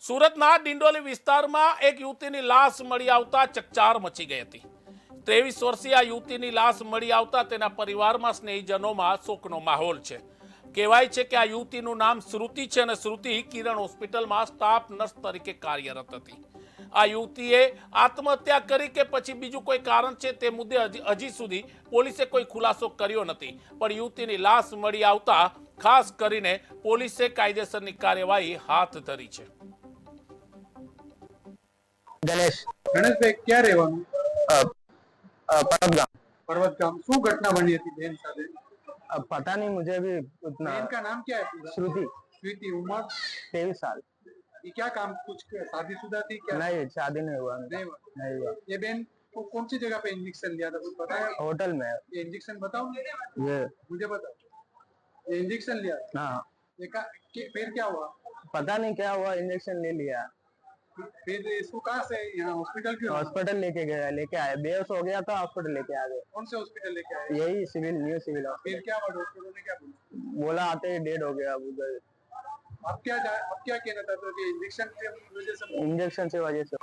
સુરતના ડિંડોલી વિસ્તારમાં એક યુવતીની લાશ મળી આવતા ચકચાર મચી ગઈ હતી। 23 વર્ષીય આ યુવતીની લાશ મળી આવતા તેના પરિવારમાં સ્નેહીજનોમાં શોકનો માહોલ છે। કહેવાય છે કે આ યુવતીનું નામ શ્રુતિ છે અને શ્રુતિ કિરણ હોસ્પિટલમાં સ્ટાફ નર્સ તરીકે કાર્યરત હતી। આ યુવતીએ આત્મહત્યા કરી કે પછી બીજું કોઈ કારણ છે તે મુદ્દે હજી સુધી પોલીસે કોઈ ખુલાસો કર્યો નથી, પણ યુવતીની લાશ મળી આવતા ખાસ કરીને પોલીસે કાયદેસરની કાર્યવાહી હાથ ધરી છે। गणेश गणेश भाई क्या રહેવાનું पर्वत पर्वत गांव શું ઘટના બની હતી બેન સાથે? अब पता नहीं मुझे भी उतना। बेन का नाम क्या है पूरा? श्रुति श्रुति, उम्र 23 साल। ये क्या काम कुछ शादीशुदा थी क्या? नहीं शादी नहीं हुआ नहीं हुआ। नहीं हुआ। ये बेन को कौन सी जगह पे इंजेक्शन लिया था कुछ पता है? होटल में ये इंजेक्शन बताओ ये मुझे बताओ। ये इंजेक्शन लिया हाँ ये फिर क्या हुआ? पता नहीं क्या हुआ, इंजेक्शन ले लिया। फिर इसको कहाँ से यहाँ हॉस्पिटल क्यों? हॉस्पिटल लेके आए, बेहोश हो गया था, हॉस्पिटल लेके आ गए। कौन से हॉस्पिटल लेके आए? यही सिविल न्यू सिविल फिर क्या हुआ? डॉक्टरों ने क्या बोला? बोला आते ही डेड हो गया उधर। अब क्या कहना चाहते हो कि इंजेक्शन की वजह से? इंजेक्शन से वजह से